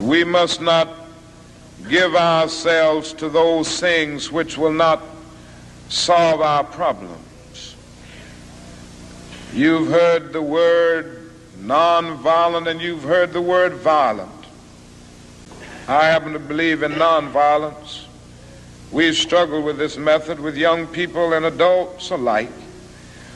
We must not give ourselves to those things which will not solve our problems. You've heard the word nonviolent and you've heard the word violent. I happen to believe in nonviolence. We've struggled with this method with young people and adults alike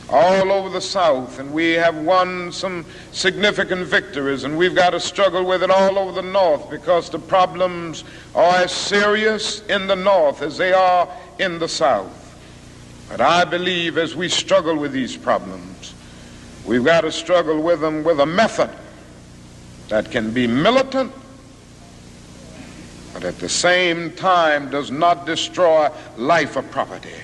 all over the South, and we have won some significant victories, and we've got to struggle with it all over the North because the problems are as serious in the North as they are in the South. But I believe as we struggle with these problems, we've got to struggle with them with a method that can be militant, but at the same time does not destroy life or property.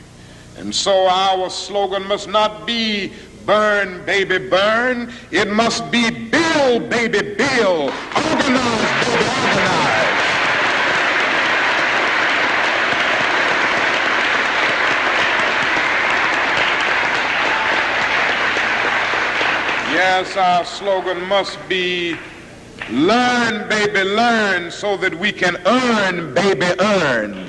And so our slogan must not be burn, baby, burn. It must be build, baby, build. Organize, baby, organize. Yes, our slogan must be learn, baby, learn, so that we can earn, baby, earn.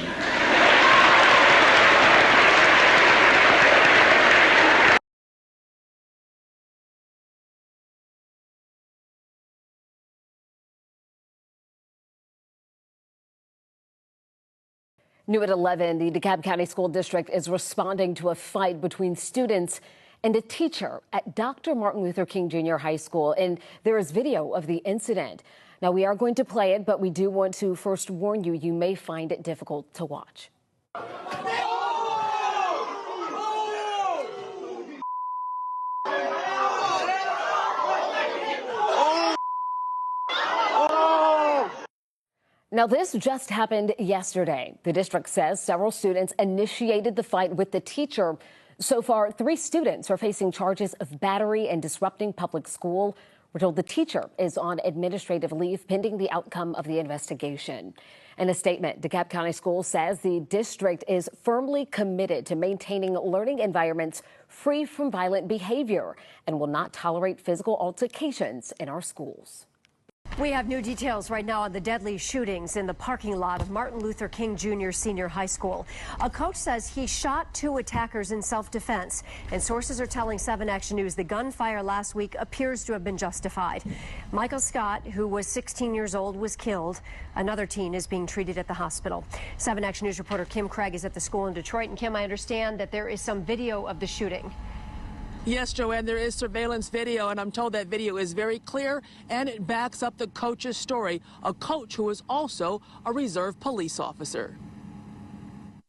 New at 11, the DeKalb County School District is responding to a fight between students and a teacher at Dr. Martin Luther King Jr. High School, and there is video of the incident. Now, we are going to play it, but we do want to first warn you, you may find it difficult to watch. Now, this just happened yesterday. The district says several students initiated the fight with the teacher. So far, 3 students are facing charges of battery and disrupting public school. We're told the teacher is on administrative leave pending the outcome of the investigation. In a statement, DeKalb County Schools says the district is firmly committed to maintaining learning environments free from violent behavior and will not tolerate physical altercations in our schools. We have new details right now on the deadly shootings in the parking lot of Martin Luther King Jr. Senior High School. A coach says he shot 2 attackers in self-defense, and sources are telling 7 Action News the gunfire last week appears to have been justified. Michael Scott, who was 16 years old, was killed. Another teen is being treated at the hospital. 7 Action News reporter Kim Craig is at the school in Detroit. And Kim, I understand that there is some video of the shooting. Yes, Joanne, there is surveillance video, and I'm told that video is very clear, and it backs up the coach's story, a coach who is also a reserve police officer.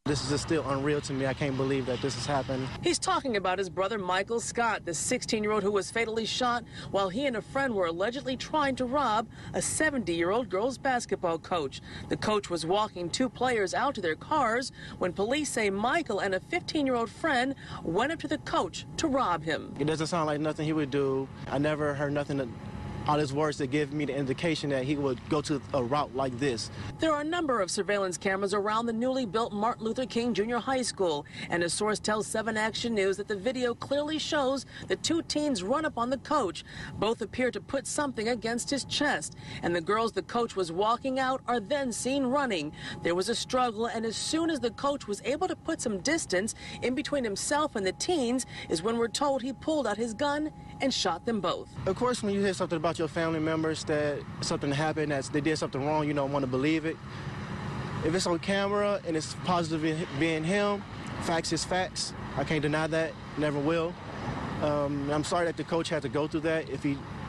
This is just still unreal to me. I can't believe that this has happened. He's talking about his brother Michael Scott, the 16-year-old who was fatally shot while he and a friend were allegedly trying to rob a 70-year-old girls basketball coach. The coach was walking 2 players out to their cars when police say Michael and a 15-year-old friend went up to the coach to rob him. It doesn't sound like nothing he would do. I never heard nothing all his words that give me the indication that he would go to a route like this. There are a number of surveillance cameras around the newly built Martin Luther King Jr. High School, and a source tells 7 Action News that the video clearly shows the 2 teens run up on the coach. Both appear to put something against his chest, and the girls the coach was walking out are then seen running. There was a struggle, and as soon as the coach was able to put some distance in between himself and the teens is when we're told he pulled out his gun and shot them both. Of course, when you hear something about your family members that something happened, that they did something wrong, you don't want to believe it. If it's on camera and it's positive being him, facts is facts. I can't deny that, never will. I'm sorry that the coach had to go through that.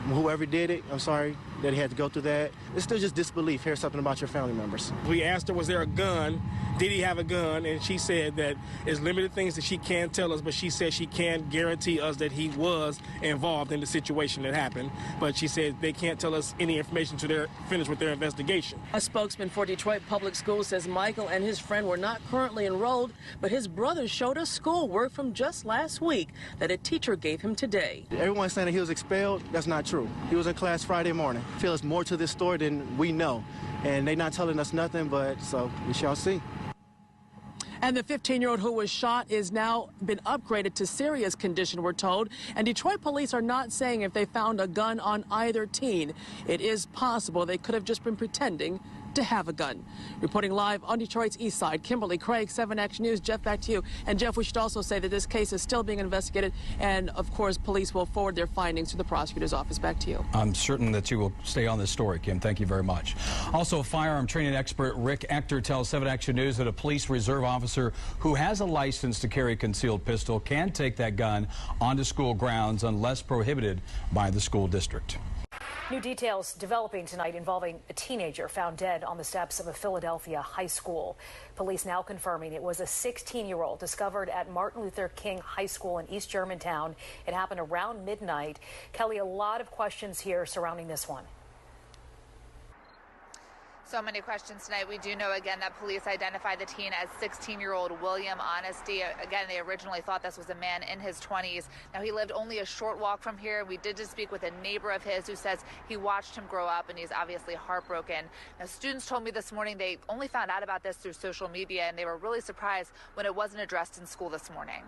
Whoever did it, I'm sorry that he had to go through that. It's still just disbelief. Hear something about your family members. We asked her, was there a gun? Did he have a gun? And she said that there's limited things that she can't tell us, but she said she can't guarantee us that he was involved in the situation that happened. But she said they can't tell us any information till they're finished with their investigation. A spokesman for Detroit Public Schools says Michael and his friend were not currently enrolled, but his brother showed us schoolwork from just last week that a teacher gave him today. Everyone's saying that he was expelled. That's not true. He was in class Friday morning. I feel there's more to this story than we know, and they're not telling us nothing, but so we shall see. And the 15-year-old who was shot is now been upgraded to serious condition, we're told. And Detroit police are not saying if they found a gun on either teen. It is possible they could have just been pretending to have a gun. Reporting live on Detroit's east side, Kimberly Craig, 7 Action News. Jeff, back to you. And Jeff, we should also say that this case is still being investigated, and of course, police will forward their findings to the prosecutor's office. Back to you. I'm certain that you will stay on this story, Kim. Thank you very much. Also, firearm training expert Rick Ector tells 7 Action News that a police reserve officer who has a license to carry a concealed pistol can take that gun onto school grounds unless prohibited by the school district. New details developing tonight involving a teenager found dead on the steps of a Philadelphia high school. Police now confirming it was a 16-year-old discovered at Martin Luther King High School in East Germantown. It happened around midnight. Kelly, a lot of questions here surrounding this one. So many questions tonight. We do know again that police identified the teen as 16-year-old William Honesty. Again, they originally thought this was a man in his 20s. Now, he lived only a short walk from here. We did just speak with a neighbor of his who says he watched him grow up, and he's obviously heartbroken. Now, students told me this morning they only found out about this through social media, and they were really surprised when it wasn't addressed in school this morning.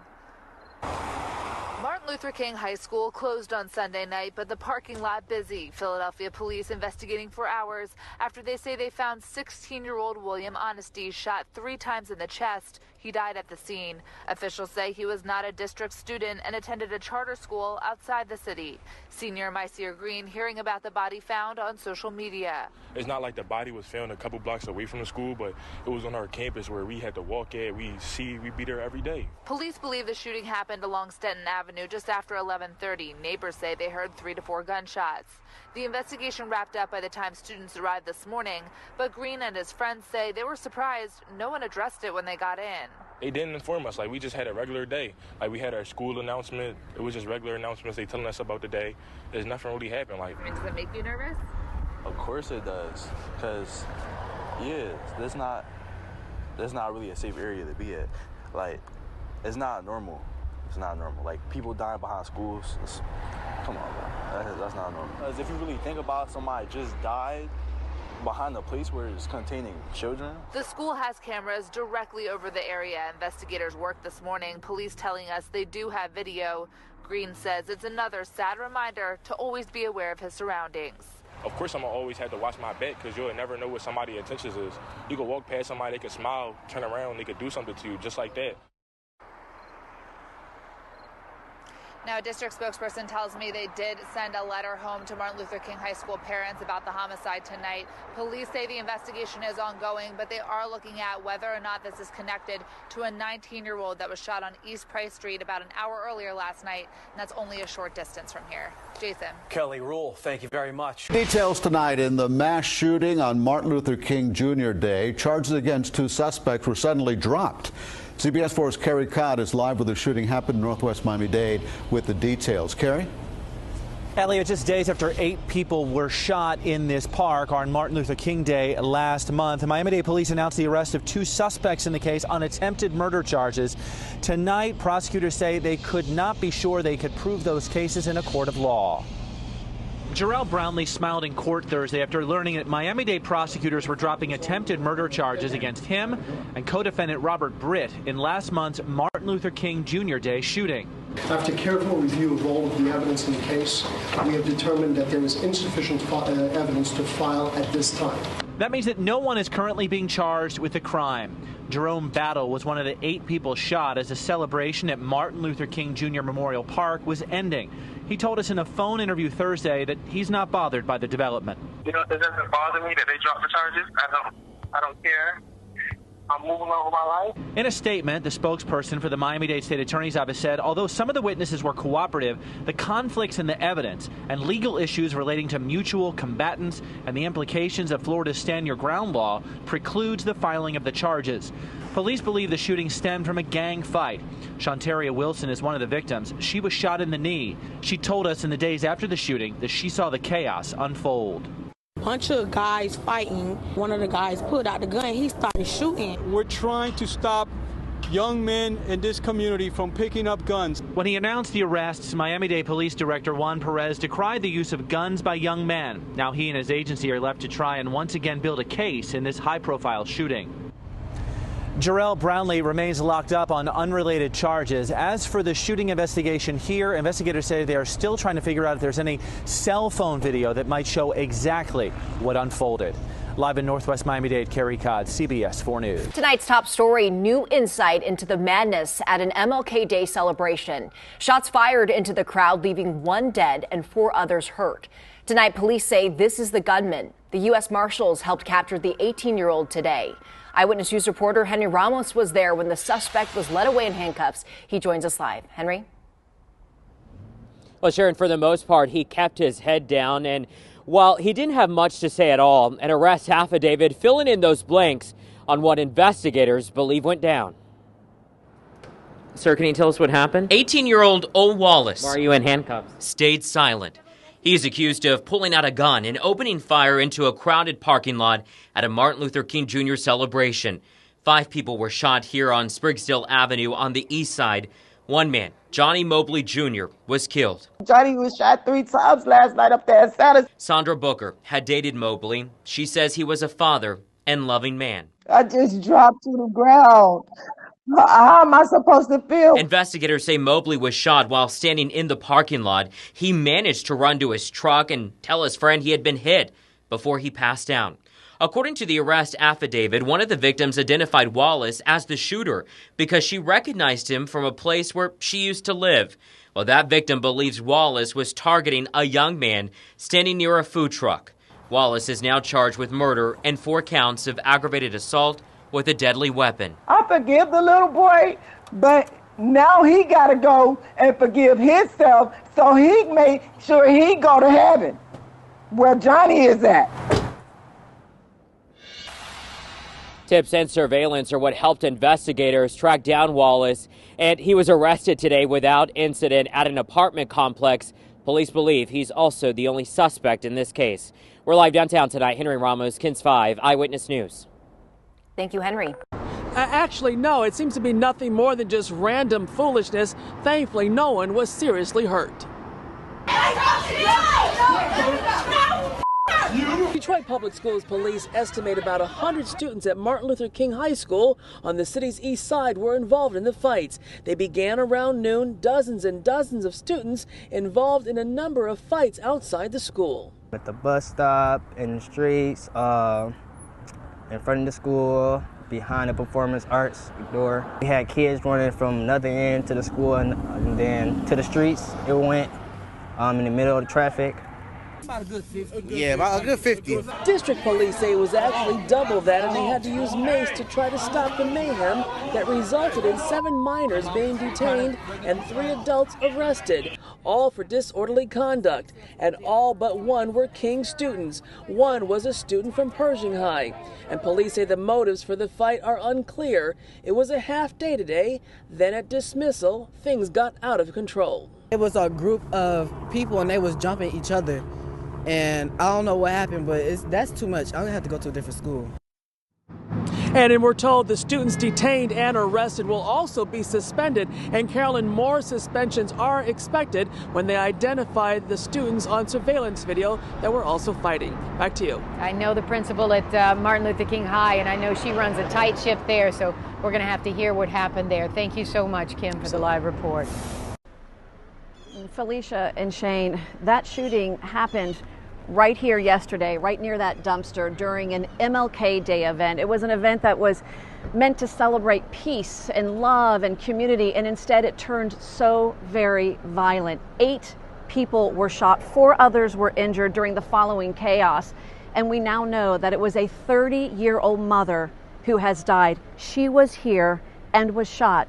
Martin Luther King High School closed on Sunday night, but the parking lot busy. Philadelphia police investigating for hours after they say they found 16-year-old William Honesty shot 3 times in the chest. He died at the scene. Officials say he was not a district student and attended a charter school outside the city. Senior Mycere Green hearing about the body found on social media. It's not like the body was found a couple blocks away from the school, but it was on our campus where we had to walk at. We be there every day. Police believe the shooting happened along Stenton Avenue just after 11:30. Neighbors say they heard 3 to 4 gunshots. The investigation wrapped up by the time students arrived this morning, but Green and his friends say they were surprised no one addressed it when they got in. They didn't inform us. Like, we just had a regular day. Like, we had our school announcement. It was just regular announcements. They telling us about the day. There's nothing really happened. Like, Does it make you nervous? Of course it does, because that's not really a safe area to be at. Like, it's not normal. It's not normal. Like, people dying behind schools. Come on, bro. That's not normal. Because if you really think about it, somebody just died behind a place where it's containing children. The school has cameras directly over the area. Investigators worked this morning. Police telling us they do have video. Green says it's another sad reminder to always be aware of his surroundings. Of course, I'm going to always have to watch my back, because you'll never know what somebody's intentions is. You could walk past somebody, they could smile, turn around, they could do something to you just like that. Now, a district spokesperson tells me they did send a letter home to Martin Luther King High School parents about the homicide tonight. Police say the investigation is ongoing, but they are looking at whether or not this is connected to a 19-year-old that was shot on East Price Street about an hour earlier last night, and that's only a short distance from here. Jason. Kelly Rule, thank you very much. Details tonight in the mass shooting on Martin Luther King Jr. Day. Charges against 2 suspects were suddenly dropped. CBS 4's Carrie Codd is live where the shooting happened in northwest Miami-Dade with the details. Carrie? Elliot, just days after 8 people were shot in this park on Martin Luther King Day last month, Miami-Dade police announced the arrest of 2 suspects in the case on attempted murder charges. Tonight, prosecutors say they could not be sure they could prove those cases in a court of law. Jarrell Brownlee smiled in court Thursday after learning that Miami-Dade prosecutors were dropping attempted murder charges against him and co-defendant Robert Britt in last month's Martin Luther King Jr. Day shooting. After careful review of all of the evidence in the case, we have determined that there is insufficient evidence to file at this time. That means that no one is currently being charged with the crime. Jerome Battle was one of the 8 people shot as a celebration at Martin Luther King Jr. Memorial Park was ending. He told us in a phone interview Thursday that he's not bothered by the development. You know, it doesn't bother me that they dropped the charges. I don't care. I'm moving on with my life. In a statement, the spokesperson for the Miami-Dade State Attorney's Office said, although some of the witnesses were cooperative, the conflicts in the evidence and legal issues relating to mutual combatants and the implications of Florida's Stand Your Ground law precludes the filing of the charges. Police believe the shooting stemmed from a gang fight. Shantaria Wilson is one of the victims. She was shot in the knee. She told us in the days after the shooting that she saw the chaos unfold. Bunch of guys fighting. One of the guys pulled out the gun. He started shooting. We're trying to stop young men in this community from picking up guns. When he announced the arrests, Miami-Dade Police Director Juan Perez decried the use of guns by young men. Now he and his agency are left to try and once again build a case in this high-profile shooting. Jarrell Brownlee remains locked up on unrelated charges. As for the shooting investigation here, investigators say they are still trying to figure out if there's any cell phone video that might show exactly what unfolded. Live in Northwest Miami-Dade, Carrie Codd, CBS 4 News. Tonight's top story, new insight into the madness at an MLK Day celebration. Shots fired into the crowd, leaving 1 dead and 4 others hurt. Tonight, police say this is the gunman. The U.S. Marshals helped capture the 18-year-old today. Eyewitness News reporter Henry Ramos was there when the suspect was led away in handcuffs. He joins us live. Henry? Well, Sharon, for the most part, he kept his head down, and while he didn't have much to say at all, an arrest affidavit filling in those blanks on what investigators believe went down. Sir, can you tell us what happened? 18-year-old O. Wallace. Why are you in handcuffs? Stayed silent. He's accused of pulling out a gun and opening fire into a crowded parking lot at a Martin Luther King Jr. celebration. 5 people were shot here on Spriggsdale Avenue on the east side. One man, Johnny Mobley Jr., was killed. Johnny was shot 3 times last night up there at Santa. Sandra Booker had dated Mobley. She says he was a father and loving man. I just dropped to the ground. How am I supposed to feel? Investigators say Mobley was shot while standing in the parking lot. He managed to run to his truck and tell his friend he had been hit before he passed out. According to the arrest affidavit, one of the victims identified Wallace as the shooter because she recognized him from a place where she used to live. Well, that victim believes Wallace was targeting a young man standing near a food truck. Wallace is now charged with murder and 4 counts of aggravated assault with a deadly weapon. I forgive the little boy, but now he got to go and forgive himself so he make sure he go to heaven where Johnny is at. Tips and surveillance are what helped investigators track down Wallace, and he was arrested today without incident at an apartment complex. Police believe he's also the only suspect in this case. We're live downtown tonight. Henry Ramos, KINS 5, Eyewitness News. Thank you, Henry. Actually, no, it seems to be nothing more than just random foolishness. Thankfully, no one was seriously hurt. Detroit Public Schools police estimate about 100 students at Martin Luther King High School on the city's east side were involved in the fights. They began around noon, dozens and dozens of students involved in a number of fights outside the school. At the bus stop, in the streets, in front of the school, behind the performance arts door. We had kids running from another end to the school and then to the streets. It went in the middle of the traffic. About a good 50. Yeah, about a good 50. District police say it was actually double that, and they had to use mace to try to stop the mayhem that resulted in 7 minors being detained and 3 adults arrested, all for disorderly conduct, and all but 1 were King students. 1 was a student from Pershing High, and police say the motives for the fight are unclear. It was a half day today, then at dismissal, things got out of control. It was a group of people and they was jumping each other. And I don't know what happened, but that's too much. I'm going to have to go to a different school. And we're told the students detained and arrested will also be suspended. And Carolyn, more suspensions are expected when they identify the students on surveillance video that were also fighting. Back to you. I know the principal at Martin Luther King High, and I know she runs a tight ship there, so we're going to have to hear what happened there. Thank you so much, Kim, for the live report. Felicia and Shane, that shooting happened right here yesterday, right near that dumpster during an MLK Day event. It was an event that was meant to celebrate peace and love and community, and instead it turned so very violent. 8 people were shot, 4 others were injured during the following chaos, and we now know that it was a 30-year-old mother who has died. She was here and was shot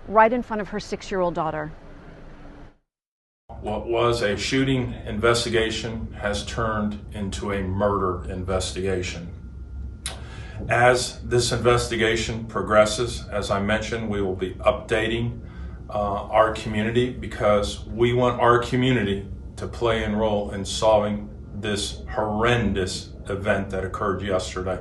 right in front of her 6-year-old daughter. What was a shooting investigation has turned into a murder investigation. As this investigation progresses, as I mentioned, we will be updating our community because we want our community to play a role in solving this horrendous event that occurred yesterday.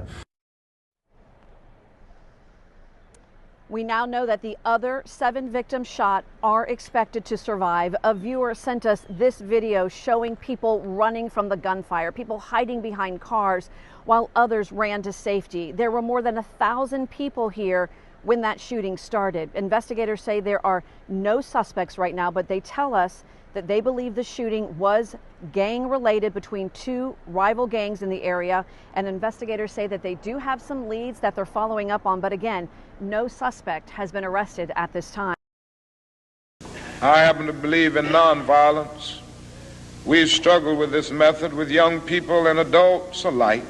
We now know that the other 7 victims shot are expected to survive. A viewer sent us this video showing people running from the gunfire, people hiding behind cars while others ran to safety. There were more than 1,000 people here when that shooting started. Investigators say there are no suspects right now, but they tell us that they believe the shooting was gang related between two rival gangs in the area. And investigators say that they do have some leads that they're following up on. But again, no suspect has been arrested at this time. I happen to believe in nonviolence. We've struggled with this method with young people and adults alike.